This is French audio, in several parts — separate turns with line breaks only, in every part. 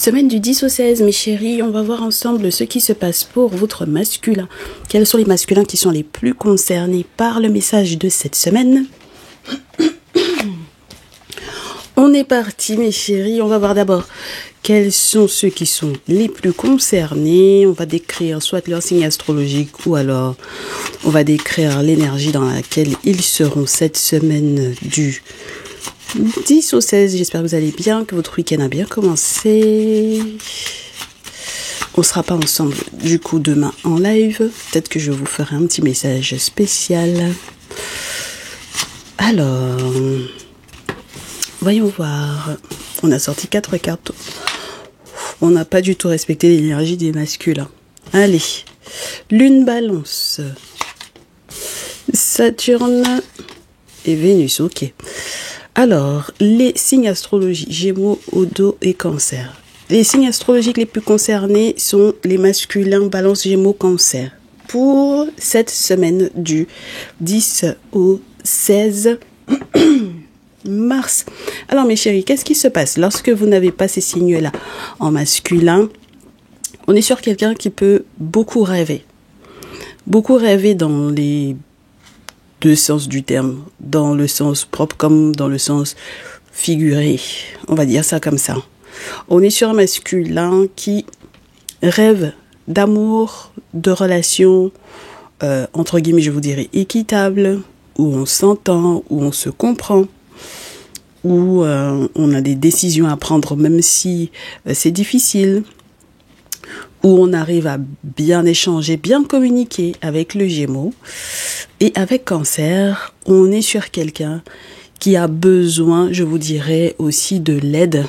Semaine du 10 au 16, mes chéris, on va voir ensemble ce qui se passe pour votre masculin. Quels sont les masculins qui sont les plus concernés par le message de cette semaine? On est parti, mes chéris. On va voir d'abord quels sont ceux qui sont les plus concernés. On va décrire soit leur signe astrologique ou alors on va décrire l'énergie dans laquelle ils seront cette semaine du 10 au 16. J'espère que vous allez bien, que votre week-end a bien commencé. On sera pas ensemble du coup demain en live. Peut-être que je vous ferai un petit message spécial. Alors, voyons voir. On a sorti 4 cartes. On n'a pas du tout respecté l'énergie des masculins. Allez, Lune Balance, Saturne et Vénus, ok. Alors, les signes astrologiques, Gémeaux, Odo et Cancer. Les signes astrologiques les plus concernés sont les masculins, Balance, Gémeaux, Cancer. Pour cette semaine du 10 au 16 mars. Alors mes chéris, qu'est-ce qui se passe lorsque vous n'avez pas ces signes-là en masculin? On est sur quelqu'un qui peut beaucoup rêver. Beaucoup rêver dans les deux sens du terme, dans le sens propre comme dans le sens figuré. On va dire ça comme ça. On est sur un masculin qui rêve d'amour, de relations, entre guillemets, je vous dirais, équitables, où on s'entend, où on se comprend, où on a des décisions à prendre même si c'est difficile, où on arrive à bien échanger, bien communiquer avec le Gémeaux. Et avec Cancer, on est sur quelqu'un qui a besoin, je vous dirais, aussi de l'aide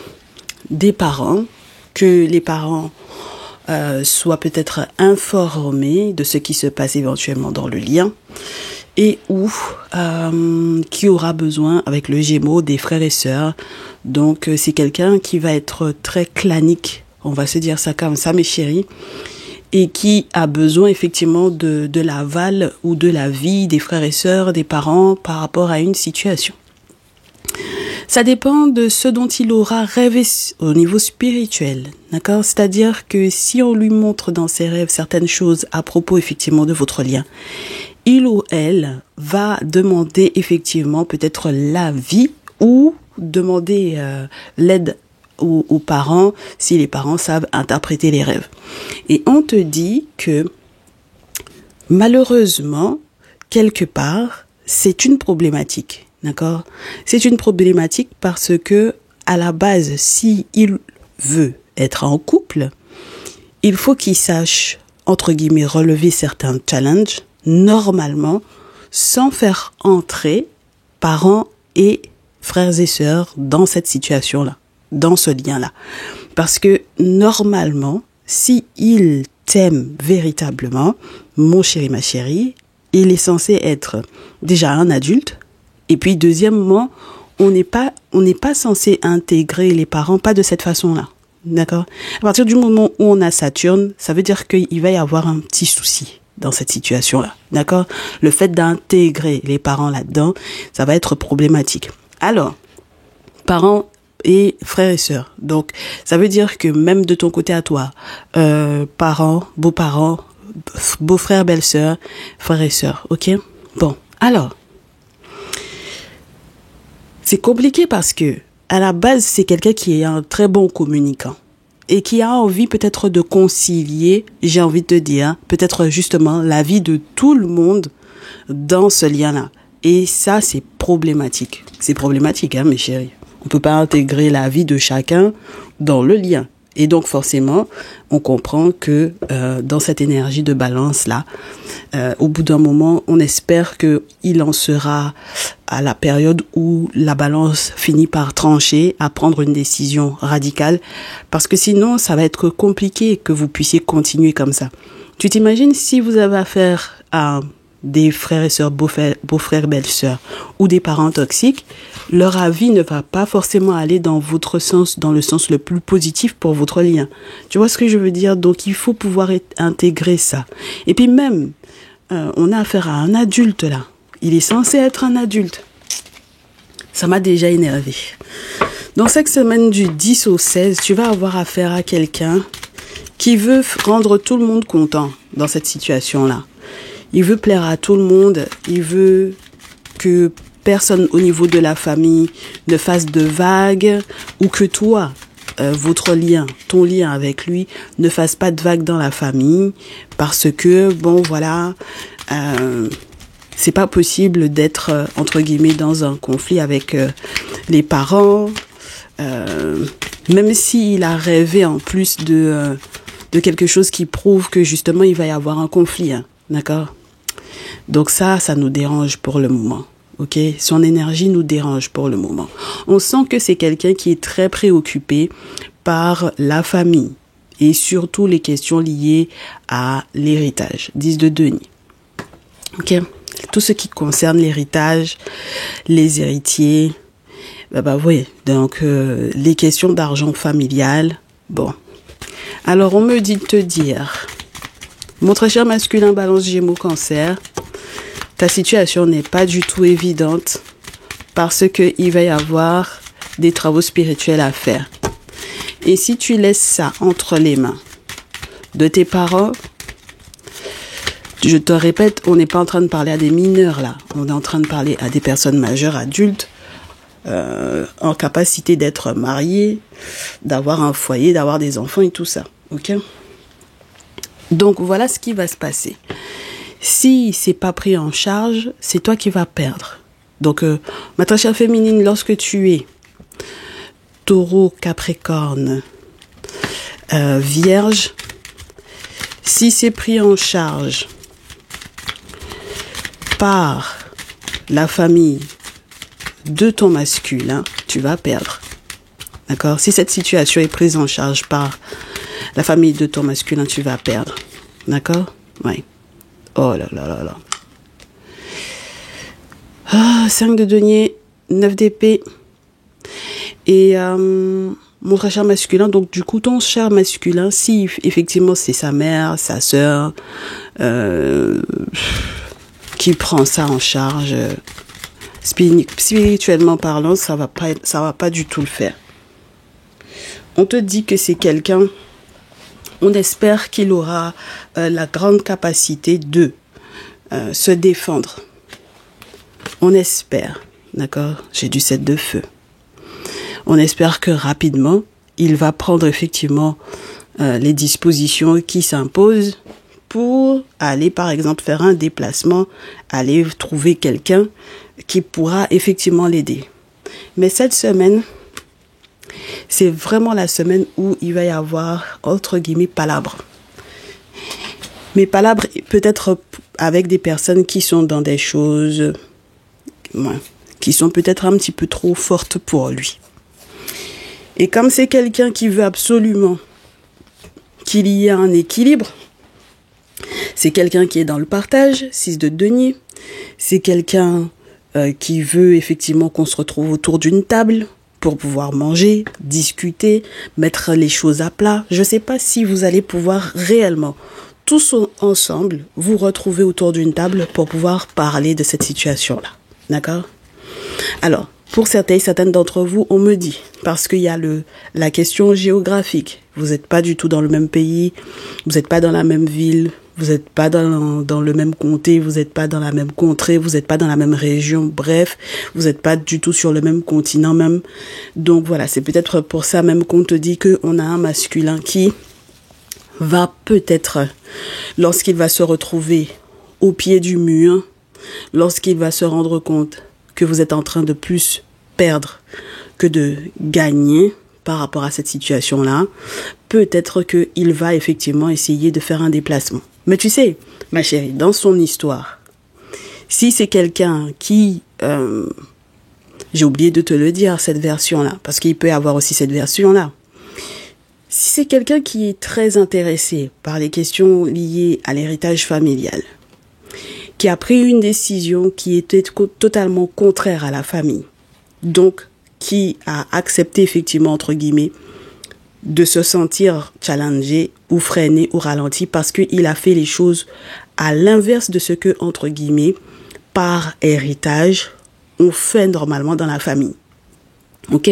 des parents, que les parents soient peut-être informés de ce qui se passe éventuellement dans le lien, et où qui aura besoin avec le Gémeaux des frères et sœurs. Donc c'est quelqu'un qui va être très clanique, on va se dire ça comme ça mes chéris, et qui a besoin effectivement de l'aval ou de l'avis des frères et sœurs, des parents par rapport à une situation. Ça dépend de ce dont il aura rêvé au niveau spirituel, d'accord? C'est-à-dire que si on lui montre dans ses rêves certaines choses à propos effectivement de votre lien, il ou elle va demander effectivement peut-être l'avis ou demander l'aide aux parents si les parents savent interpréter les rêves. Et on te dit que malheureusement, quelque part, c'est une problématique, d'accord? C'est une problématique parce que à la base, si il veut être en couple, il faut qu'il sache, entre guillemets, relever certains challenges normalement, sans faire entrer parents et frères et sœurs dans cette situation-là, dans ce lien-là. Parce que normalement, si il t'aime véritablement, mon chéri, ma chérie, il est censé être déjà un adulte. Et puis deuxièmement, on n'est pas censé intégrer les parents, pas de cette façon-là. D'accord? À partir du moment où on a Saturne, ça veut dire qu'il va y avoir un petit souci dans cette situation-là, d'accord? Le fait d'intégrer les parents là-dedans, ça va être problématique. Alors, parents et frères et sœurs. Donc, ça veut dire que même de ton côté à toi, parents, beaux-parents, beaux-frères, belles-sœurs, frères et sœurs, ok? Bon, alors, c'est compliqué parce que, à la base, c'est quelqu'un qui est un très bon communicant. Et qui a envie peut-être de concilier, j'ai envie de te dire, peut-être justement la vie de tout le monde dans ce lien-là. Et ça, c'est problématique. C'est problématique, hein, mes chéris. On peut pas intégrer la vie de chacun dans le lien. Et donc, forcément, on comprend que dans cette énergie de balance-là, au bout d'un moment, on espère qu'il en sera à la période où la balance finit par trancher, à prendre une décision radicale, parce que sinon, ça va être compliqué que vous puissiez continuer comme ça. Tu t'imagines si vous avez affaire à des frères et sœurs, beaux-frères, belles-sœurs, ou des parents toxiques, leur avis ne va pas forcément aller dans votre sens, dans le sens le plus positif pour votre lien. Tu vois ce que je veux dire? Donc, il faut pouvoir intégrer ça. Et puis même, on a affaire à un adulte là. Il est censé être un adulte. Ça m'a déjà énervé. Dans cette semaine du 10 au 16, tu vas avoir affaire à quelqu'un qui veut rendre tout le monde content dans cette situation-là. Il veut plaire à tout le monde, il veut que personne au niveau de la famille ne fasse de vagues ou que toi, ton lien avec lui ne fasse pas de vagues dans la famille parce que, bon, voilà, c'est pas possible d'être, entre guillemets, dans un conflit avec les parents, même s'il a rêvé en plus de quelque chose qui prouve que justement il va y avoir un conflit, hein, d'accord? Donc ça nous dérange pour le moment. Ok, son énergie nous dérange pour le moment. On sent que c'est quelqu'un qui est très préoccupé par la famille et surtout les questions liées à l'héritage. 10 de denier. Ok, tout ce qui concerne l'héritage, les héritiers, oui. Donc les questions d'argent familial. Bon, alors on me dit de te dire, mon très cher masculin Balance Gémeaux Cancer. Ta situation n'est pas du tout évidente parce que il va y avoir des travaux spirituels à faire. Et si tu laisses ça entre les mains de tes parents, je te répète, on n'est pas en train de parler à des mineurs là. On est en train de parler à des personnes majeures, adultes, en capacité d'être mariées, d'avoir un foyer, d'avoir des enfants et tout ça. Ok ? Donc voilà ce qui va se passer. Si c'est pas pris en charge, c'est toi qui vas perdre. Donc, ma très chère féminine, lorsque tu es Taureau, Capricorne, Vierge, si c'est pris en charge par la famille de ton masculin, tu vas perdre. D'accord? Si cette situation est prise en charge par la famille de ton masculin, tu vas perdre. D'accord? Oui. Oh là là là là. 5 de denier, 9 d'épée. Et mon très cher masculin, donc du coup ton cher masculin, si effectivement c'est sa mère, sa sœur, qui prend ça en charge, spirituellement parlant, ça va pas du tout le faire. On te dit que c'est quelqu'un. On espère qu'il aura la grande capacité de se défendre. On espère, d'accord? J'ai du 7 de feu. On espère que rapidement, il va prendre effectivement les dispositions qui s'imposent pour aller, par exemple, faire un déplacement, aller trouver quelqu'un qui pourra effectivement l'aider. Mais cette semaine, c'est vraiment la semaine où il va y avoir, entre guillemets, palabres. Mais palabres, peut-être avec des personnes qui sont dans des choses, qui sont peut-être un petit peu trop fortes pour lui. Et comme c'est quelqu'un qui veut absolument qu'il y ait un équilibre, c'est quelqu'un qui est dans le partage, 6 de denier, c'est quelqu'un qui veut effectivement qu'on se retrouve autour d'une table, pour pouvoir manger, discuter, mettre les choses à plat. Je ne sais pas si vous allez pouvoir réellement, tous ensemble, vous retrouver autour d'une table pour pouvoir parler de cette situation-là. D'accord? Alors, pour certaines d'entre vous, on me dit, parce qu'il y a la question géographique. Vous n'êtes pas du tout dans le même pays, vous n'êtes pas dans la même ville, vous n'êtes pas dans le même comté, vous n'êtes pas dans la même contrée, vous n'êtes pas dans la même région, bref, vous n'êtes pas du tout sur le même continent même. Donc voilà, c'est peut-être pour ça même qu'on te dit qu'on a un masculin qui va peut-être, lorsqu'il va se retrouver au pied du mur, lorsqu'il va se rendre compte que vous êtes en train de plus perdre que de gagner par rapport à cette situation-là, peut-être qu'il va effectivement essayer de faire un déplacement. Mais tu sais, ma chérie, dans son histoire, si c'est quelqu'un qui... j'ai oublié de te le dire, cette version-là, parce qu'il peut y avoir aussi cette version-là. Si c'est quelqu'un qui est très intéressé par les questions liées à l'héritage familial, qui a pris une décision qui était totalement contraire à la famille, donc qui a accepté effectivement, entre guillemets, de se sentir challengé ou freiné ou ralenti parce qu'il a fait les choses à l'inverse de ce que, entre guillemets, par héritage, on fait normalement dans la famille. Ok?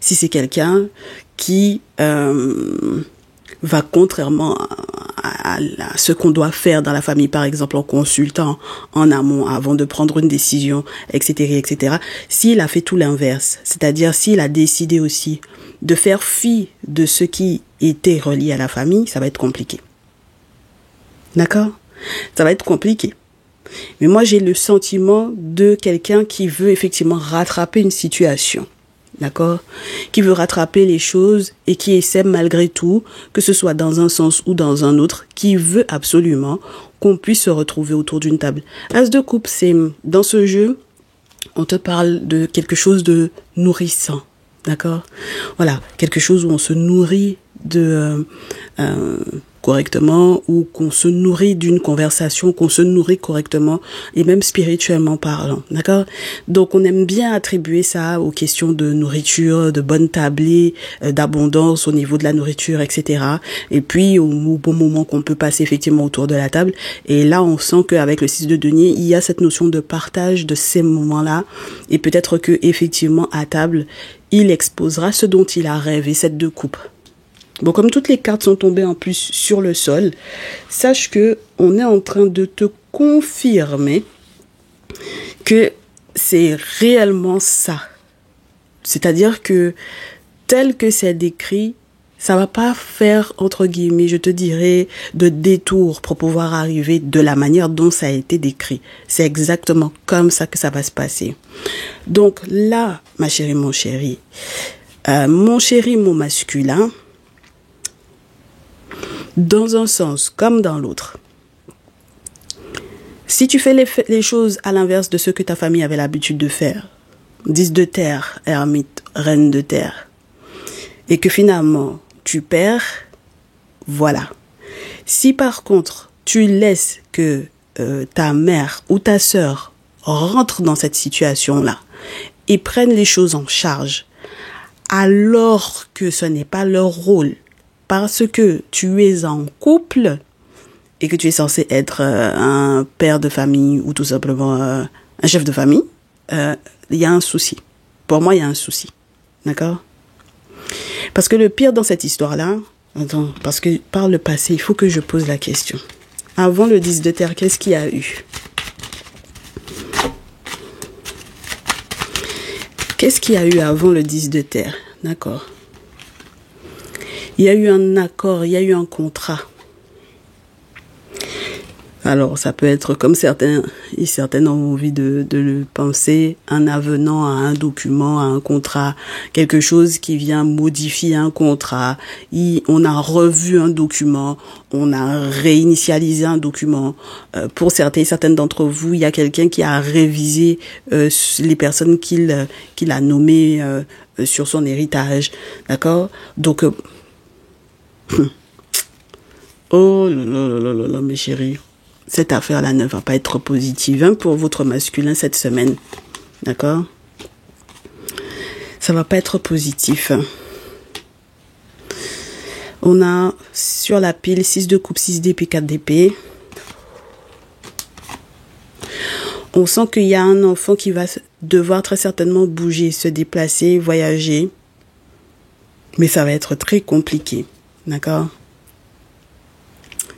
Si c'est quelqu'un qui va contrairement à ce qu'on doit faire dans la famille, par exemple en consultant en amont avant de prendre une décision, etc., etc. S'il a fait tout l'inverse, c'est-à-dire s'il a décidé aussi de faire fi de ce qui était relié à la famille, ça va être compliqué. D'accord? Ça va être compliqué. Mais moi, j'ai le sentiment de quelqu'un qui veut effectivement rattraper une situation. D'accord? Qui veut rattraper les choses et qui essaie malgré tout, que ce soit dans un sens ou dans un autre, qui veut absolument qu'on puisse se retrouver autour d'une table. As de coupe, c'est dans ce jeu, on te parle de quelque chose de nourrissant. D'accord? Voilà, quelque chose où on se nourrit de correctement, ou qu'on se nourrit d'une conversation, qu'on se nourrit correctement et même spirituellement parlant. D'accord? Donc on aime bien attribuer ça aux questions de nourriture, de bonne tablée, d'abondance au niveau de la nourriture, etc. Et puis au bon moment qu'on peut passer effectivement autour de la table. Et là on sent qu'avec le 6 de denier, il y a cette notion de partage de ces moments-là. Et peut-être que effectivement à table, il exposera ce dont il a rêvé, cette 2 coupes. Bon, comme toutes les cartes sont tombées en plus sur le sol, sache que on est en train de te confirmer que c'est réellement ça. C'est-à-dire que tel que c'est décrit, ça va pas faire, entre guillemets, je te dirais, de détour pour pouvoir arriver de la manière dont ça a été décrit. C'est exactement comme ça que ça va se passer. Donc là, ma chérie, mon chéri, mon masculin, dans un sens comme dans l'autre. Si tu fais les choses à l'inverse de ce que ta famille avait l'habitude de faire, 10 de terre, ermite, reine de terre, et que finalement tu perds, voilà. Si par contre tu laisses que ta mère ou ta sœur rentre dans cette situation-là et prennent les choses en charge, alors que ce n'est pas leur rôle, parce que tu es en couple et que tu es censé être un père de famille ou tout simplement un chef de famille, il y a un souci. Pour moi, il y a un souci. D'accord? Parce que le pire dans cette histoire-là, parce que par le passé, il faut que je pose la question. Avant le 10 de terre, qu'est-ce qu'il y a eu? Qu'est-ce qu'il y a eu avant le 10 de terre? D'accord. Il y a eu un accord, il y a eu un contrat. Alors, ça peut être comme certaines ont envie de le penser, un avenant à un document, à un contrat, quelque chose qui vient modifier un contrat. On a revu un document, on a réinitialisé un document. Pour certaines d'entre vous, il y a quelqu'un qui a révisé les personnes qu'il a nommées sur son héritage. D'accord? Donc, oh là, mes chéris, cette affaire-là ne va pas être positive pour votre masculin cette semaine. D'accord? Ça va pas être positif. On a sur la pile 6 de coupe, 6 d'épée, 4 d'épée. On sent qu'il y a un enfant qui va devoir très certainement bouger, se déplacer, voyager. Mais ça va être très compliqué. D'accord?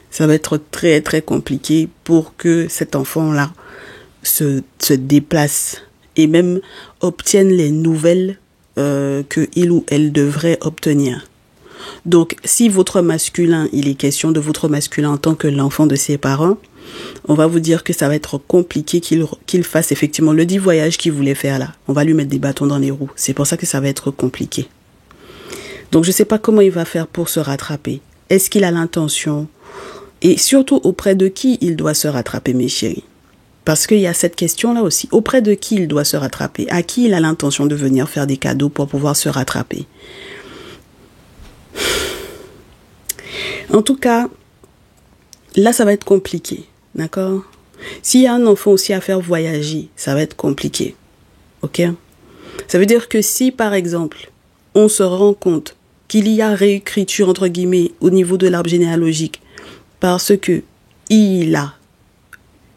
Ça va être très très compliqué pour que cet enfant-là se déplace et même obtienne les nouvelles que il ou elle devrait obtenir. Donc, si votre masculin, il est question de votre masculin en tant que l'enfant de ses parents, on va vous dire que ça va être compliqué qu'il fasse effectivement le dit voyage qu'il voulait faire là. On va lui mettre des bâtons dans les roues. C'est pour ça que ça va être compliqué. Donc, je ne sais pas comment il va faire pour se rattraper. Est-ce qu'il a l'intention? Et surtout, auprès de qui il doit se rattraper, mes chéris? Parce qu'il y a cette question-là aussi. Auprès de qui il doit se rattraper? À qui il a l'intention de venir faire des cadeaux pour pouvoir se rattraper? En tout cas, là, ça va être compliqué. D'accord? S'il y a un enfant aussi à faire voyager, ça va être compliqué. Ok? Ça veut dire que si, par exemple, on se rend compte qu'il y a réécriture, entre guillemets, au niveau de l'arbre généalogique, parce que il a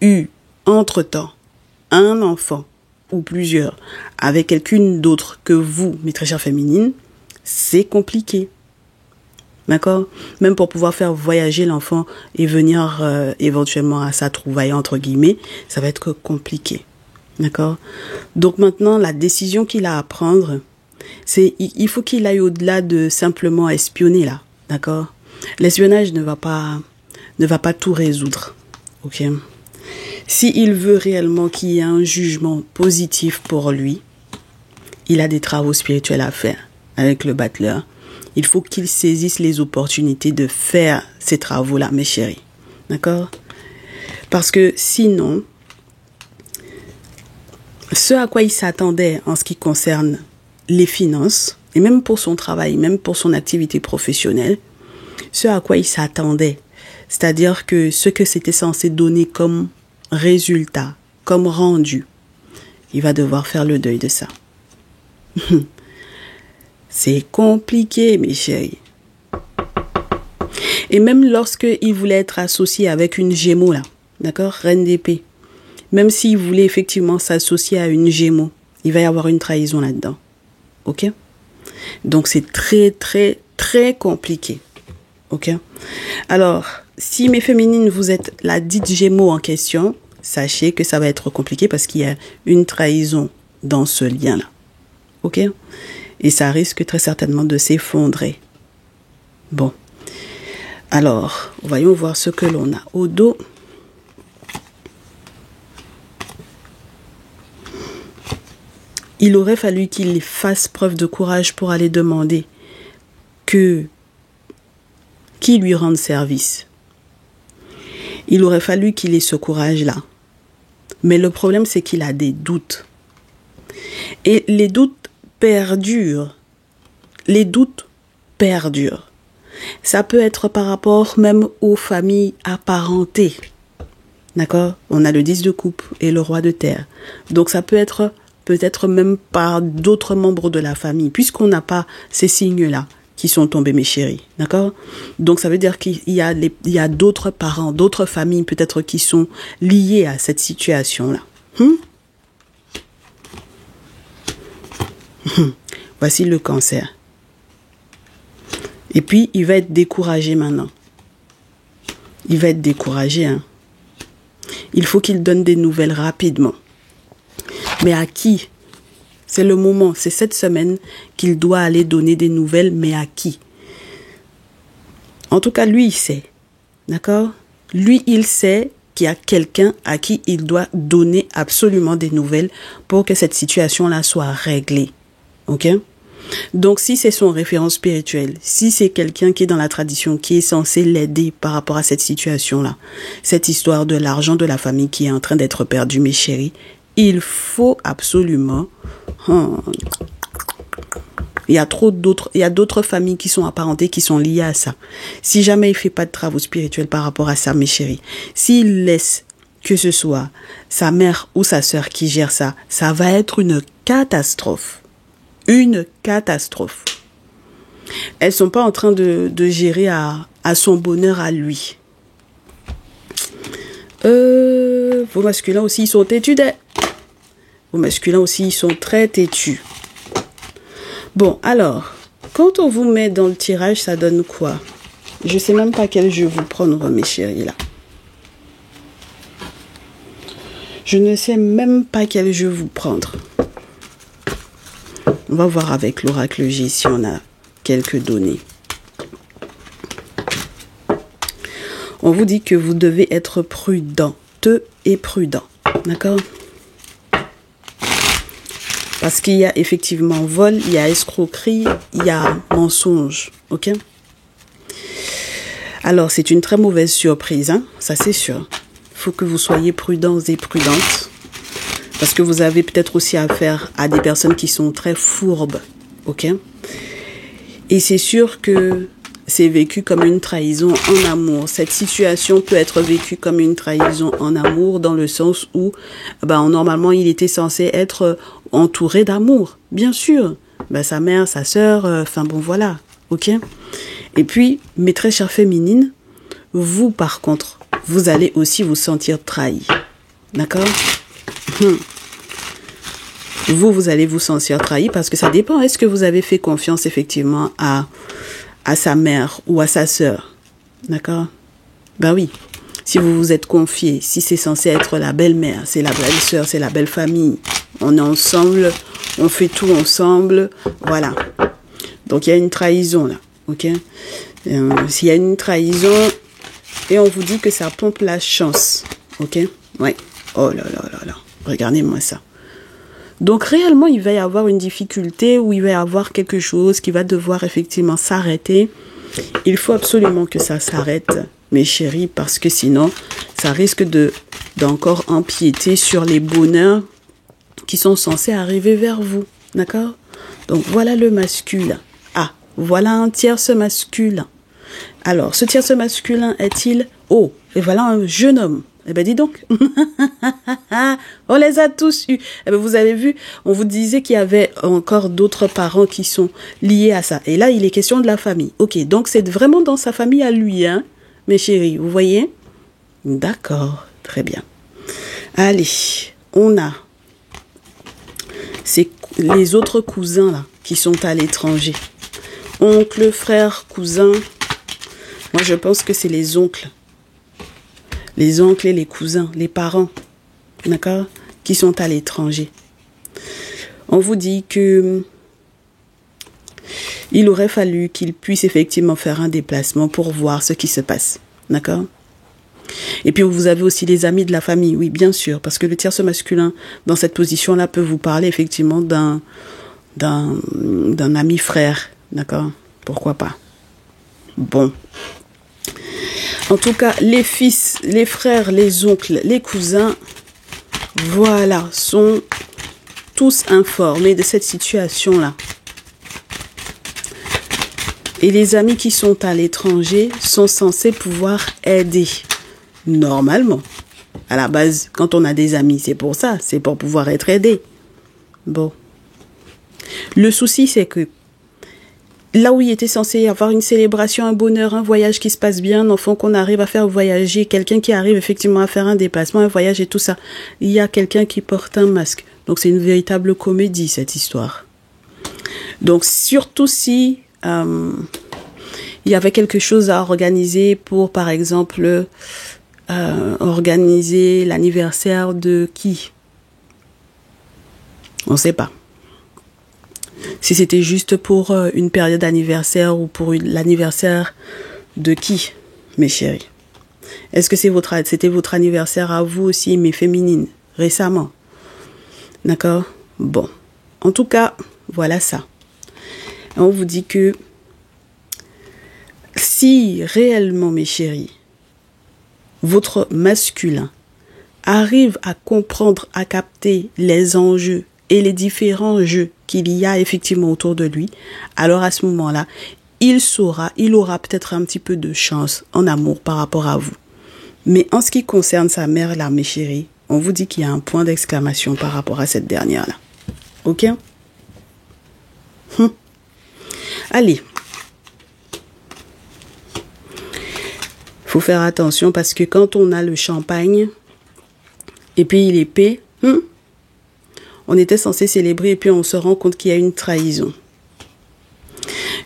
eu, entre-temps, un enfant ou plusieurs, avec quelqu'une d'autre que vous, mes très chères féminines, c'est compliqué. D'accord? Même pour pouvoir faire voyager l'enfant et venir éventuellement à sa trouvaille, entre guillemets, ça va être compliqué. D'accord? Donc maintenant, la décision qu'il a à prendre, c'est il faut qu'il aille au-delà de simplement espionner là. D'accord? L'espionnage ne va pas tout résoudre. Ok? Si il veut réellement qu'il y ait un jugement positif pour lui, il a des travaux spirituels à faire avec le battleur. Il faut qu'il saisisse les opportunités de faire ces travaux-là, mes chéris. D'accord? Parce que sinon, ce à quoi il s'attendait en ce qui concerne les finances, et même pour son travail, même pour son activité professionnelle, ce à quoi il s'attendait, c'est-à-dire que ce que c'était censé donner comme résultat, comme rendu, il va devoir faire le deuil de ça. C'est compliqué, mes chéris. Et même lorsqu'il voulait être associé avec une Gémeaux, là, d'accord, reine d'épée, même s'il voulait effectivement s'associer à une Gémeaux, il va y avoir une trahison là-dedans. Ok? Donc, c'est très, très, très compliqué. Ok? Alors, si mes féminines, vous êtes la dite Gémeaux en question, sachez que ça va être compliqué parce qu'il y a une trahison dans ce lien-là. Ok? Et ça risque très certainement de s'effondrer. Bon. Alors, voyons voir ce que l'on a au dos. Il aurait fallu qu'il fasse preuve de courage pour aller demander qui lui rende service. Il aurait fallu qu'il ait ce courage-là. Mais le problème, c'est qu'il a des doutes. Et les doutes perdurent. Les doutes perdurent. Ça peut être par rapport même aux familles apparentées. D'accord? On a le 10 de coupe et le roi de terre. Donc ça peut être peut-être même par d'autres membres de la famille, puisqu'on n'a pas ces signes-là qui sont tombés, mes chéris. D'accord? Donc ça veut dire qu'il y a d'autres parents, d'autres familles peut-être qui sont liées à cette situation-là. Voici le cancer. Et puis, il va être découragé maintenant. Il va être découragé. Hein. Il faut qu'il donne des nouvelles rapidement. Mais à qui? C'est le moment, c'est cette semaine qu'il doit aller donner des nouvelles, mais à qui? En tout cas, lui, il sait. D'accord? Lui, il sait qu'il y a quelqu'un à qui il doit donner absolument des nouvelles pour que cette situation-là soit réglée. Ok? Donc, si c'est son référent spirituel, si c'est quelqu'un qui est dans la tradition, qui est censé l'aider par rapport à cette situation-là, cette histoire de l'argent de la famille qui est en train d'être perdu, mes chéris, il faut absolument... Il y a d'autres familles qui sont apparentées, qui sont liées à ça. Si jamais il fait pas de travaux spirituels par rapport à ça, mes chéris, s'il laisse que ce soit sa mère ou sa sœur qui gère ça, ça va être une catastrophe. Une catastrophe. Elles sont pas en train de gérer à son bonheur à lui. Vos masculins aussi, ils sont têtus. Vos masculins aussi, ils sont très têtus. Bon, alors, quand on vous met dans le tirage, ça donne quoi? Je sais même pas quel jeu vous prendre, mes chéris, là. Je ne sais même pas quel jeu vous prendre. On va voir avec l'oracle J si on a quelques données. On vous dit que vous devez être prudente et prudent. D'accord? Parce qu'il y a effectivement vol, il y a escroquerie, il y a mensonge. Ok? Alors, c'est une très mauvaise surprise, hein? Ça c'est sûr. Il faut que vous soyez prudents et prudentes. Parce que vous avez peut-être aussi affaire à des personnes qui sont très fourbes. Ok? Et c'est sûr que c'est vécu comme une trahison en amour. Cette situation peut être vécue comme une trahison en amour dans le sens où, normalement, il était censé être entouré d'amour. Bien sûr. Sa mère, sa sœur, voilà. Ok? Et puis, mes très chères féminines, vous, par contre, vous allez aussi vous sentir trahi. D'accord? vous allez vous sentir trahi parce que ça dépend. Est-ce que vous avez fait confiance effectivement à sa mère ou à sa sœur? D'accord? Ben oui. Si vous vous êtes confié, si c'est censé être la belle-mère, c'est la belle-sœur, c'est la belle-famille, on est ensemble, on fait tout ensemble, voilà. Donc il y a une trahison là, ok? S'il y a une trahison et on vous dit que ça pompe la chance, ok? Ouais. Oh là là là là, regardez-moi ça. Donc réellement, il va y avoir une difficulté ou il va y avoir quelque chose qui va devoir effectivement s'arrêter. Il faut absolument que ça s'arrête, mes chéris, parce que sinon, ça risque d'encore empiéter sur les bonheurs qui sont censés arriver vers vous. D'accord? Donc voilà le masculin. Ah, voilà un tierce masculin. Alors, ce tierce masculin est-il... Oh, et voilà un jeune homme. Eh ben dis donc, on les a tous eus. Eh ben vous avez vu, on vous disait qu'il y avait encore d'autres parents qui sont liés à ça. Et là, il est question de la famille. Ok, donc c'est vraiment dans sa famille à lui, hein, mes chéris, vous voyez? D'accord, très bien. Allez, on a les autres cousins là qui sont à l'étranger. Oncle, frère, cousin. Moi, je pense que c'est les oncles. Les oncles et les cousins, les parents, d'accord, qui sont à l'étranger. On vous dit que il aurait fallu qu'il puisse effectivement faire un déplacement pour voir ce qui se passe, d'accord? Et puis vous avez aussi les amis de la famille, oui, bien sûr, parce que le tierce masculin, dans cette position-là, peut vous parler effectivement d'un ami frère, d'accord? Pourquoi pas? Bon. En tout cas, les fils, les frères, les oncles, les cousins, voilà, sont tous informés de cette situation-là. Et les amis qui sont à l'étranger sont censés pouvoir aider. Normalement. À la base, quand on a des amis, c'est pour ça, c'est pour pouvoir être aidé. Bon. Le souci, c'est que là où il était censé y avoir une célébration, un bonheur, un voyage qui se passe bien, un enfant qu'on arrive à faire voyager, quelqu'un qui arrive effectivement à faire un déplacement, un voyage et tout ça, il y a quelqu'un qui porte un masque. Donc c'est une véritable comédie, cette histoire. Donc surtout si il y avait quelque chose à organiser pour, par exemple, organiser l'anniversaire de qui? On ne sait pas. Si c'était juste pour une période d'anniversaire ou pour l'anniversaire de qui, mes chéris? Est-ce que c'était votre anniversaire à vous aussi, mais féminine, récemment? D'accord? Bon. En tout cas, voilà ça. On vous dit que si réellement, mes chéris, votre masculin arrive à comprendre, à capter les enjeux et les différents jeux qu'il y a effectivement autour de lui, alors à ce moment-là, il aura peut-être un petit peu de chance en amour par rapport à vous. Mais en ce qui concerne sa mère là, mes chéris, on vous dit qu'il y a un point d'exclamation par rapport à cette dernière-là. Ok? Allez. Faut faire attention parce que quand on a le champagne et puis l'épée, on était censé célébrer et puis on se rend compte qu'il y a une trahison.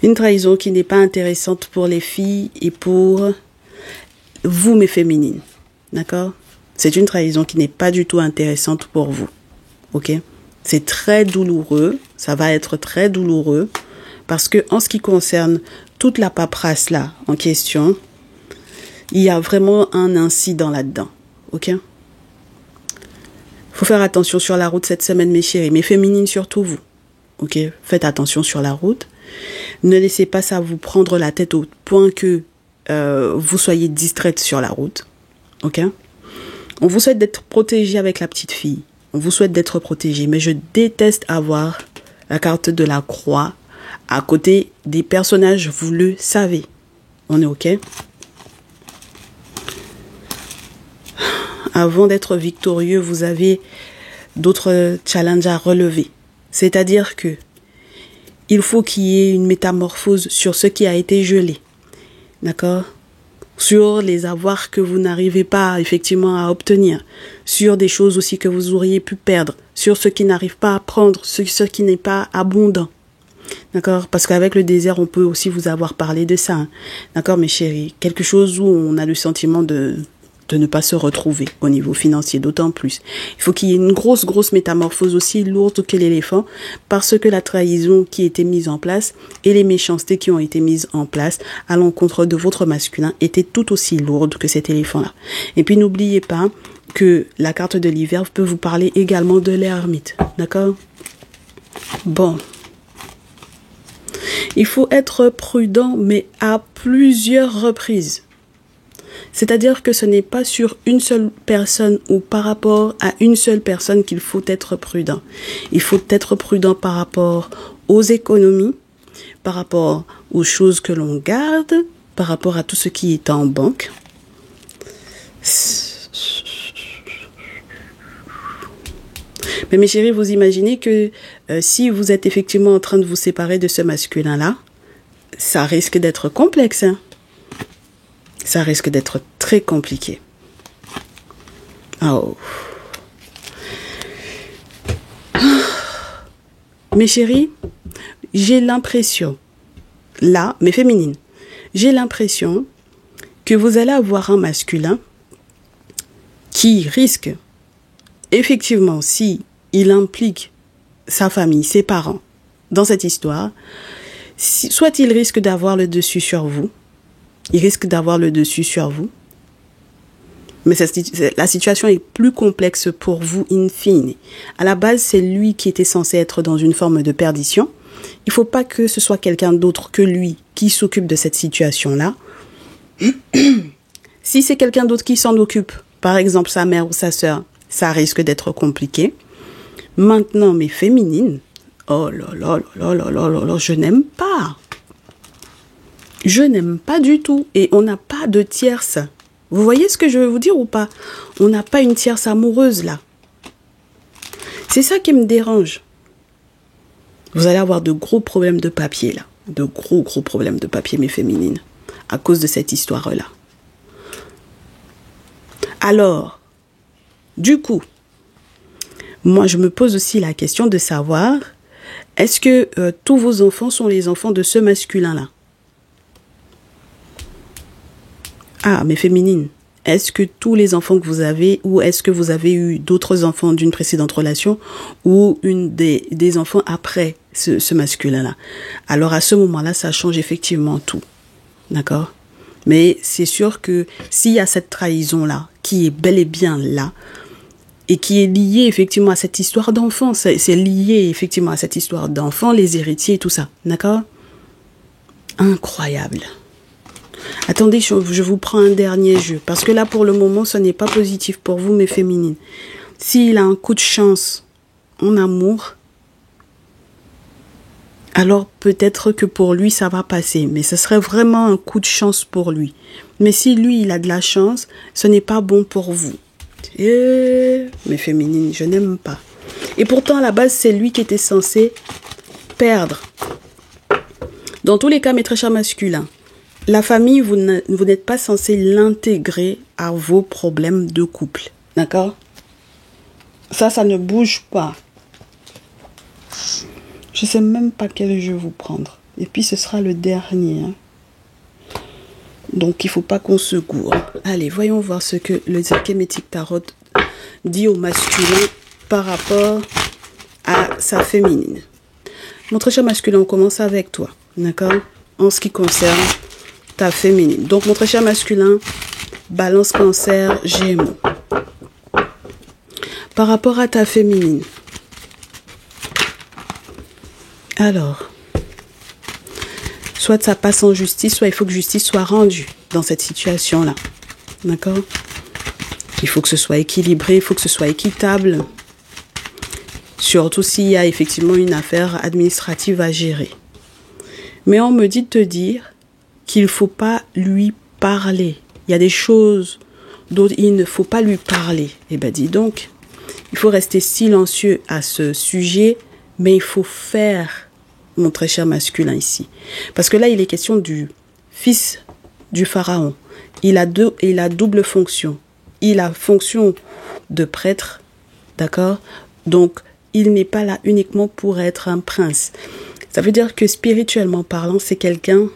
Une trahison qui n'est pas intéressante pour les filles et pour vous, mes féminines. D'accord? C'est une trahison qui n'est pas du tout intéressante pour vous. Ok? C'est très douloureux. Ça va être très douloureux. Parce que en ce qui concerne toute la paperasse là en question, il y a vraiment un incident là-dedans. Ok? Faut faire attention sur la route cette semaine, mes chéris, mes féminines surtout vous. Ok? Faites attention sur la route. Ne laissez pas ça vous prendre la tête au point que vous soyez distraite sur la route. Ok? On vous souhaite d'être protégé avec la petite fille. On vous souhaite d'être protégé, mais je déteste avoir la carte de la croix à côté des personnages, vous le savez. On est ok? Avant d'être victorieux, vous avez d'autres challenges à relever. C'est-à-dire que il faut qu'il y ait une métamorphose sur ce qui a été gelé. D'accord? sur les avoirs que vous n'arrivez pas effectivement à obtenir, sur des choses aussi que vous auriez pu perdre, sur ce qui n'arrive pas à prendre, sur ce qui n'est pas abondant. D'accord? Parce qu'avec le désert, on peut aussi vous avoir parlé de ça. Hein. D'accord, mes chéris? Quelque chose où on a le sentiment de ne pas se retrouver au niveau financier, d'autant plus. Il faut qu'il y ait une grosse métamorphose aussi lourde que l'éléphant, parce que la trahison qui a été mise en place et les méchancetés qui ont été mises en place à l'encontre de votre masculin étaient tout aussi lourdes que cet éléphant-là. Et puis n'oubliez pas que la carte de l'hiver peut vous parler également de l'ermite. D'accord? Bon. Il faut être prudent, mais à plusieurs reprises. C'est-à-dire que ce n'est pas sur une seule personne ou par rapport à une seule personne qu'il faut être prudent. Il faut être prudent par rapport aux économies, par rapport aux choses que l'on garde, par rapport à tout ce qui est en banque. Mais mes chéris, vous imaginez que si vous êtes effectivement en train de vous séparer de ce masculin-là, ça risque d'être complexe, hein? Ça risque d'être très compliqué. Oh. Mes chéris, j'ai l'impression, là, mais féminine, j'ai l'impression que vous allez avoir un masculin qui risque, effectivement, si il implique sa famille, ses parents, dans cette histoire, soit il risque d'avoir le dessus sur vous, il risque d'avoir le dessus sur vous. Mais la situation est plus complexe pour vous in fine. À la base, c'est lui qui était censé être dans une forme de perdition. Il ne faut pas que ce soit quelqu'un d'autre que lui qui s'occupe de cette situation-là. Si c'est quelqu'un d'autre qui s'en occupe, par exemple sa mère ou sa sœur, ça risque d'être compliqué. Maintenant, mes féminines, oh là là là là là là là, je n'aime pas. Je n'aime pas du tout. Et on n'a pas de tierce. Vous voyez ce que je veux vous dire ou pas? On n'a pas une tierce amoureuse là. C'est ça qui me dérange. Vous allez avoir de gros problèmes de papier là. De gros problèmes de papier, mes féminines. À cause de cette histoire-là. Alors, du coup, moi je me pose aussi la question de savoir, est-ce que tous vos enfants sont les enfants de ce masculin-là? Ah, mais féminine, est-ce que tous les enfants que vous avez, ou est-ce que vous avez eu d'autres enfants d'une précédente relation, ou des enfants après ce masculin-là? Alors à ce moment-là, ça change effectivement tout. D'accord? Mais c'est sûr que s'il y a cette trahison-là, qui est bel et bien là, et qui est liée effectivement à cette histoire d'enfant, c'est lié effectivement à cette histoire d'enfant, les héritiers et tout ça. D'accord? Incroyable. Attendez, je vous prends un dernier jeu. Parce que là, pour le moment, ce n'est pas positif pour vous, mes féminines. S'il a un coup de chance en amour, alors peut-être que pour lui, ça va passer. Mais ce serait vraiment un coup de chance pour lui. Mais si lui, il a de la chance, ce n'est pas bon pour vous. Mes féminines, je n'aime pas. Et pourtant, à la base, c'est lui qui était censé perdre. Dans tous les cas, mes très chers masculins, la famille, vous n'êtes pas censé l'intégrer à vos problèmes de couple. D'accord? Ça ne bouge pas. Je ne sais même pas quel jeu vous prendre. Et puis, ce sera le dernier. Hein. Donc, il ne faut pas qu'on se gourre. Allez, voyons voir ce que le Kemetic Tarot dit au masculin par rapport à sa féminine. Mon très cher masculin, on commence avec toi. D'accord? En ce qui concerne ta féminine. Donc, mon très cher masculin, Balance, Cancer, Gémeaux. Par rapport à ta féminine. Alors, soit ça passe en justice, soit il faut que justice soit rendue dans cette situation-là. D'accord? Il faut que ce soit équilibré, il faut que ce soit équitable. Surtout s'il y a effectivement une affaire administrative à gérer. Mais on me dit de te dire qu'il ne faut pas lui parler. Il y a des choses dont il ne faut pas lui parler. Eh bien, dis donc, il faut rester silencieux à ce sujet, mais il faut faire, mon très cher masculin ici. Parce que là, il est question du fils du pharaon. Il a double fonction. Il a fonction de prêtre, d'accord? Donc, il n'est pas là uniquement pour être un prince. Ça veut dire que spirituellement parlant, c'est quelqu'un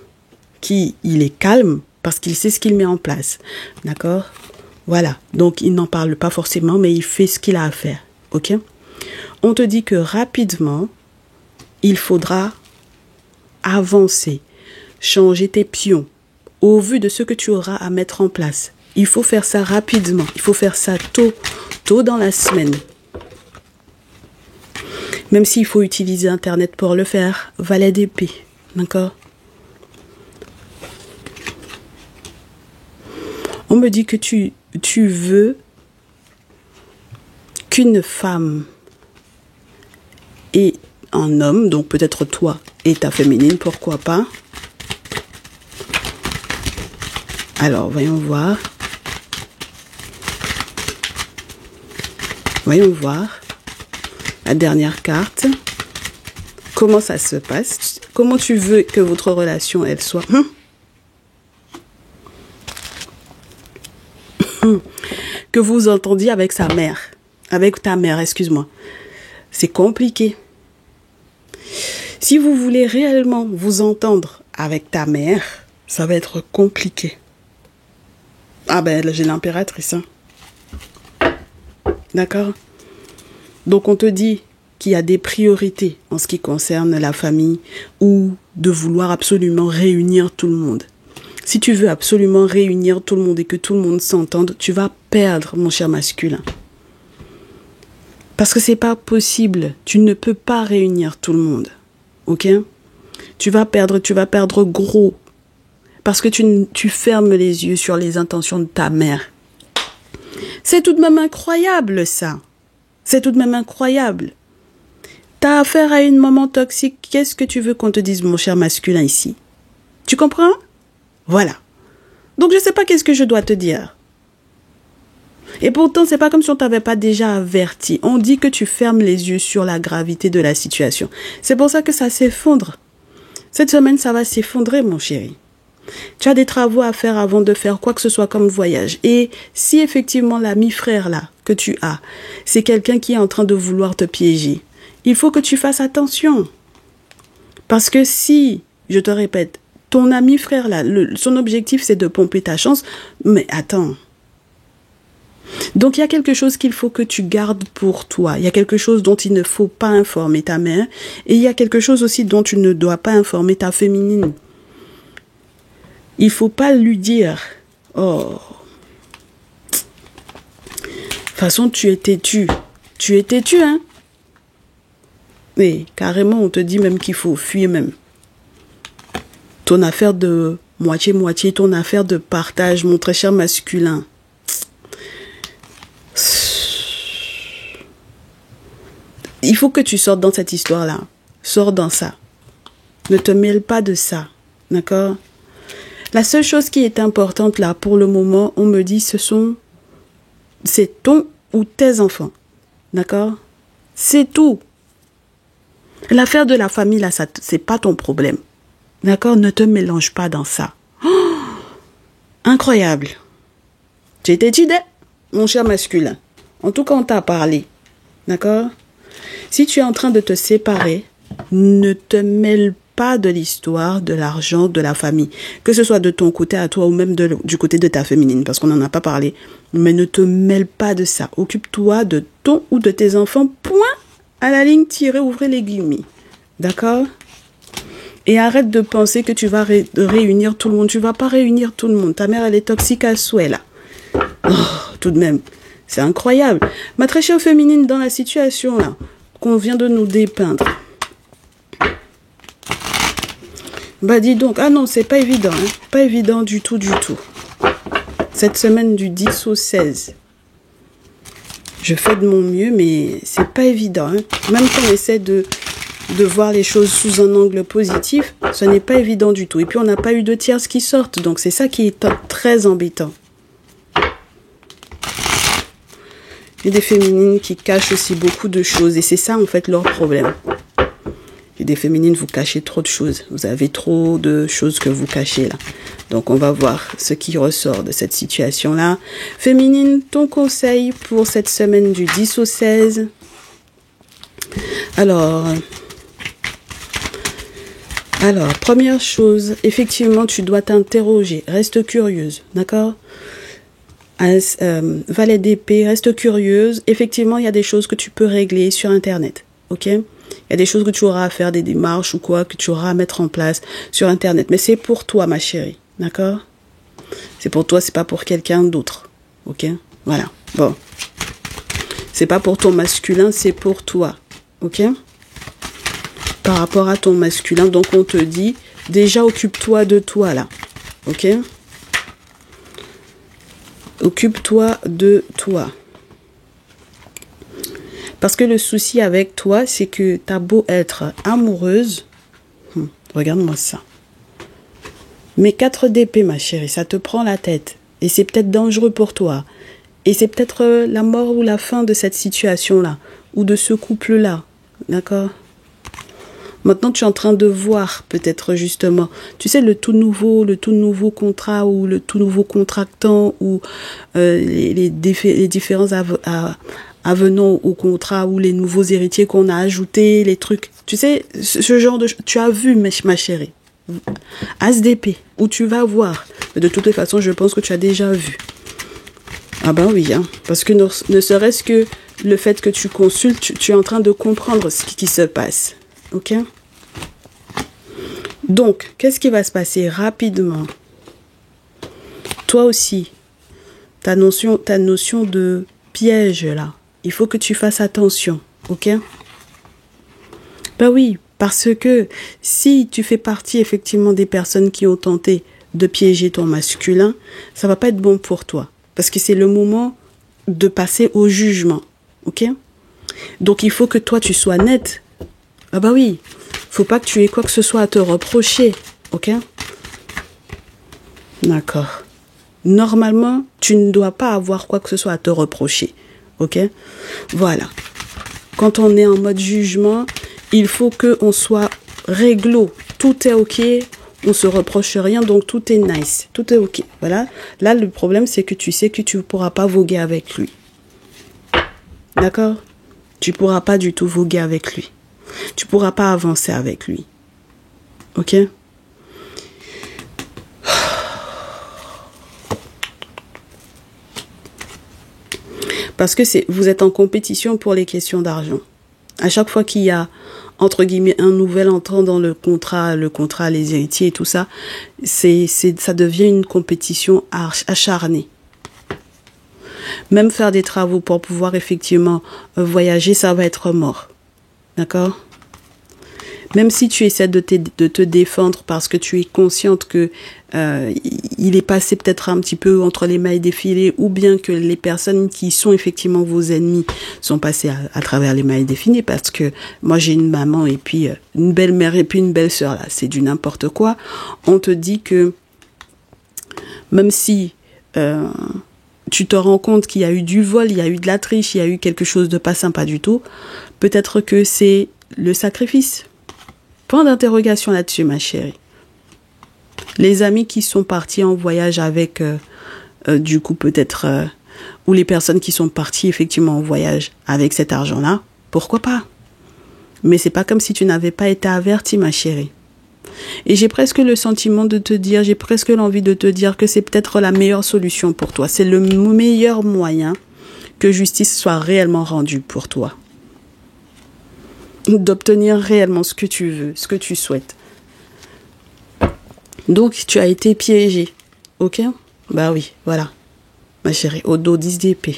il est calme parce qu'il sait ce qu'il met en place, d'accord? Voilà, donc il n'en parle pas forcément, mais il fait ce qu'il a à faire, ok? On te dit que rapidement, il faudra avancer, changer tes pions au vu de ce que tu auras à mettre en place. Il faut faire ça rapidement, il faut faire ça tôt dans la semaine. Même s'il faut utiliser Internet pour le faire, valet d'épée, d'accord? On me dit que tu veux qu'une femme et un homme, donc peut-être toi et ta féminine, pourquoi pas? Alors, voyons voir. Voyons voir. La dernière carte. Comment ça se passe? Comment tu veux que votre relation, elle soit? Que vous entendiez avec sa mère. Avec ta mère, excuse-moi. C'est compliqué. Si vous voulez réellement vous entendre avec ta mère, ça va être compliqué. Ah ben, là, j'ai l'impératrice. Hein. D'accord? Donc, on te dit qu'il y a des priorités en ce qui concerne la famille ou de vouloir absolument réunir tout le monde. Si tu veux absolument réunir tout le monde et que tout le monde s'entende, tu vas perdre, mon cher masculin. Parce que c'est pas possible. Tu ne peux pas réunir tout le monde. Ok? Tu vas perdre gros. Parce que tu fermes les yeux sur les intentions de ta mère. C'est tout de même incroyable, ça. C'est tout de même incroyable. T'as affaire à une maman toxique. Qu'est-ce que tu veux qu'on te dise, mon cher masculin, ici? Tu comprends? Voilà. Donc, je sais pas qu'est-ce que je dois te dire. Et pourtant, c'est pas comme si on t'avait pas déjà averti. On dit que tu fermes les yeux sur la gravité de la situation. C'est pour ça que ça s'effondre. Cette semaine, ça va s'effondrer, mon chéri. Tu as des travaux à faire avant de faire quoi que ce soit comme voyage. Et si effectivement l'ami frère là que tu as, c'est quelqu'un qui est en train de vouloir te piéger, il faut que tu fasses attention. Parce que si, je te répète, ton ami frère là, son objectif c'est de pomper ta chance, mais attends. Donc il y a quelque chose qu'il faut que tu gardes pour toi. Il y a quelque chose dont il ne faut pas informer ta mère. Et il y a quelque chose aussi dont tu ne dois pas informer ta féminine. Il faut pas lui dire, oh, de toute façon tu es têtu. Tu es têtu, hein. Mais carrément on te dit même qu'il faut fuir même. Ton affaire de moitié-moitié, ton affaire de partage, mon très cher masculin. Il faut que tu sortes dans cette histoire-là. Sors dans ça. Ne te mêle pas de ça. D'accord? La seule chose qui est importante là, pour le moment, on me dit, c'est ton ou tes enfants. D'accord? C'est tout. L'affaire de la famille là, c'est pas ton problème. D'accord? Ne te mélange pas dans ça. Oh, incroyable. Tu étais têtu, mon cher masculin. En tout cas, on t'a parlé. D'accord? Si tu es en train de te séparer, ne te mêle pas de l'histoire, de l'argent, de la famille. Que ce soit de ton côté à toi ou même du côté de ta féminine, parce qu'on n'en a pas parlé. Mais ne te mêle pas de ça. Occupe-toi de ton ou de tes enfants. Point à la ligne tirée, ouvrez les guillemets. D'accord? Et arrête de penser que tu vas réunir tout le monde. Tu vas pas réunir tout le monde. Ta mère, elle est toxique à souhait, là. Oh, tout de même. C'est incroyable. Ma très chère féminine, dans la situation, là, qu'on vient de nous dépeindre. Bah, dis donc. Ah non, c'est pas évident, hein. Pas évident du tout, du tout. Cette semaine du 10 au 16. Je fais de mon mieux, mais c'est pas évident, hein. Même quand on essaie de voir les choses sous un angle positif, ce n'est pas évident du tout. Et puis, on n'a pas eu de tierces qui sortent. Donc, c'est ça qui est très embêtant. Il y a des féminines qui cachent aussi beaucoup de choses. Et c'est ça, en fait, leur problème. Et des féminines, vous cachez trop de choses. Vous avez trop de choses que vous cachez là. Donc, on va voir ce qui ressort de cette situation-là. Féminine, ton conseil pour cette semaine du 10 au 16. Alors, première chose, effectivement, tu dois t'interroger. Reste curieuse, d'accord? Valet d'épée, reste curieuse. Effectivement, il y a des choses que tu peux régler sur Internet, ok? Il y a des choses que tu auras à faire, des démarches ou quoi, que tu auras à mettre en place sur Internet. Mais c'est pour toi, ma chérie, d'accord? C'est pour toi, c'est pas pour quelqu'un d'autre, ok? Voilà, bon. C'est pas pour ton masculin, c'est pour toi, ok? Par rapport à ton masculin, donc on te dit, déjà occupe-toi de toi, là, ok? Occupe-toi de toi. Parce que le souci avec toi, c'est que t'as beau être amoureuse. Regarde-moi ça. Mais 4 d'épée, ma chérie, ça te prend la tête. Et c'est peut-être dangereux pour toi. Et c'est peut-être la mort ou la fin de cette situation-là. Ou de ce couple-là. D'accord ? Maintenant, tu es en train de voir, peut-être justement, tu sais, le tout nouveau contrat ou le tout nouveau contractant ou les différents avenants au contrat ou les nouveaux héritiers qu'on a ajoutés, les trucs. Tu sais, ce genre de... Tu as vu, ma chérie, As d'épée, où tu vas voir. De toutes les façons, je pense que tu as déjà vu. Ah ben oui, hein, parce que ne serait-ce que le fait que tu consultes, tu es en train de comprendre ce qui se passe. Ok? Donc, qu'est-ce qui va se passer rapidement? Toi aussi, ta notion de piège là, il faut que tu fasses attention, ok? Ben oui, parce que si tu fais partie effectivement des personnes qui ont tenté de piéger ton masculin, ça va pas être bon pour toi, parce que c'est le moment de passer au jugement, ok? Donc, il faut que toi tu sois nette. Ah bah oui, faut pas que tu aies quoi que ce soit à te reprocher, ok? D'accord. Normalement, tu ne dois pas avoir quoi que ce soit à te reprocher, ok? Voilà. Quand on est en mode jugement, il faut qu'on soit réglo. Tout est ok, on se reproche rien, donc tout est nice, tout est ok. Voilà. Là, le problème, c'est que tu sais que tu ne pourras pas voguer avec lui. D'accord? Tu ne pourras pas du tout voguer avec lui. Tu ne pourras pas avancer avec lui. Ok? Parce que vous êtes en compétition pour les questions d'argent. À chaque fois qu'il y a, entre guillemets, un nouvel entrant dans le contrat, les héritiers et tout ça, ça devient une compétition acharnée. Même faire des travaux pour pouvoir effectivement voyager, ça va être mort. D'accord? Même si tu essaies de te défendre parce que tu es consciente que il est passé peut-être un petit peu entre les mailles des filets, ou bien que les personnes qui sont effectivement vos ennemis sont passées à travers les mailles des filets, parce que moi j'ai une maman et puis une belle-mère et puis une belle-sœur là, c'est du n'importe quoi. On te dit que même si tu te rends compte qu'il y a eu du vol, il y a eu de la triche, il y a eu quelque chose de pas sympa du tout, peut-être que c'est le sacrifice. Point d'interrogation là-dessus, ma chérie. Les amis qui sont partis en voyage avec, du coup, peut-être, ou les personnes qui sont parties effectivement en voyage avec cet argent-là, pourquoi pas? Mais c'est pas comme si tu n'avais pas été avertie, ma chérie. Et j'ai presque le sentiment de te dire, j'ai presque l'envie de te dire que c'est peut-être la meilleure solution pour toi. C'est le meilleur moyen que justice soit réellement rendue pour toi. D'obtenir réellement ce que tu veux, ce que tu souhaites. Donc, tu as été piégé. Ok? Bah oui, voilà. Ma chérie, au dos 10 d'épée.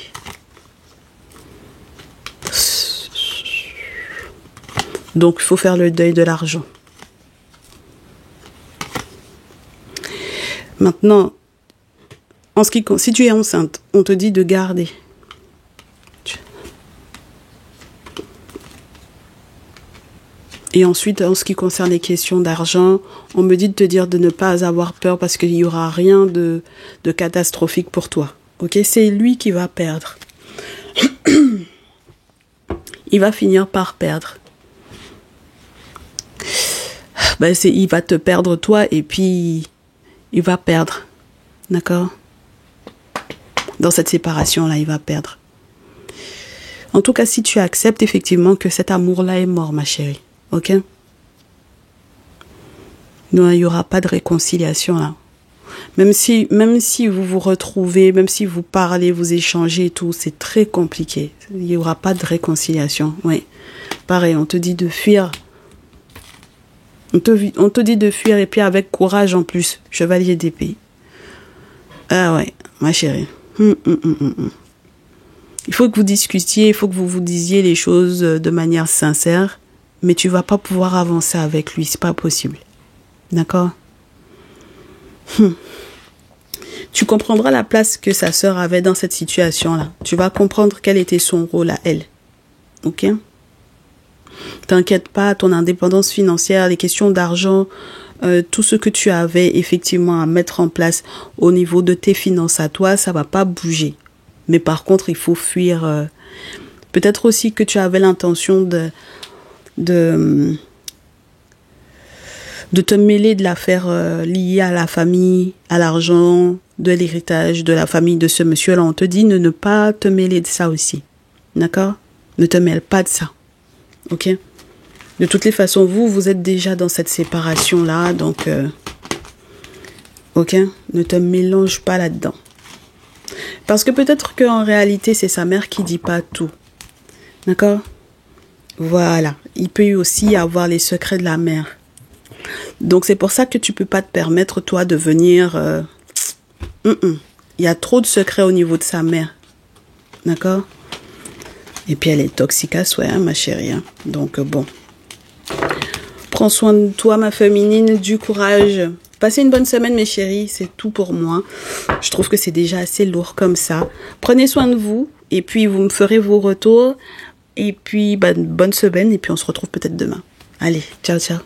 Donc, il faut faire le deuil de l'argent. Maintenant, si tu es enceinte, on te dit de garder. Et ensuite, en ce qui concerne les questions d'argent, on me dit de te dire de ne pas avoir peur parce qu'il n'y aura rien de catastrophique pour toi. Ok? C'est lui qui va perdre. Il va finir par perdre. ben il va te perdre toi et puis il va perdre. D'accord? Dans cette séparation-là, il va perdre. En tout cas, si tu acceptes effectivement que cet amour-là est mort, ma chérie. Ok? Non, il n'y aura pas de réconciliation là. Même si vous vous retrouvez, même si vous parlez, vous échangez et tout, c'est très compliqué. Il n'y aura pas de réconciliation. Oui. Pareil, on te dit de fuir. On te dit de fuir et puis avec courage en plus. Chevalier d'épée. Ah ouais, ma chérie. Il faut que vous discutiez, il faut que vous vous disiez les choses de manière sincère. Mais tu vas pas pouvoir avancer avec lui, c'est pas possible. D'accord? Tu comprendras la place que sa sœur avait dans cette situation-là. Tu vas comprendre quel était son rôle à elle. Ok? T'inquiète pas, ton indépendance financière, les questions d'argent, tout ce que tu avais effectivement à mettre en place au niveau de tes finances à toi, ça va pas bouger. Mais par contre, il faut fuir. Peut-être aussi que tu avais l'intention de te mêler de l'affaire liée à la famille, à l'argent, de l'héritage, de la famille de ce monsieur-là. On te dit de ne pas te mêler de ça aussi. D'accord? Ne te mêle pas de ça. Ok? De toutes les façons, vous êtes déjà dans cette séparation-là. Donc, ok? Ne te mélange pas là-dedans. Parce que peut-être qu'en réalité, c'est sa mère qui dit pas tout. D'accord? Voilà. Il peut aussi avoir les secrets de la mère. Donc, c'est pour ça que tu peux pas te permettre, toi, de venir... Il y a trop de secrets au niveau de sa mère. D'accord? Et puis, elle est toxique à souhait, hein, ma chérie. Hein. Donc, bon. Prends soin de toi, ma féminine, du courage. Passez une bonne semaine, mes chéris. C'est tout pour moi. Je trouve que c'est déjà assez lourd comme ça. Prenez soin de vous. Et puis, vous me ferez vos retours. Et puis, bonne semaine. Et puis, on se retrouve peut-être demain. Allez, ciao, ciao.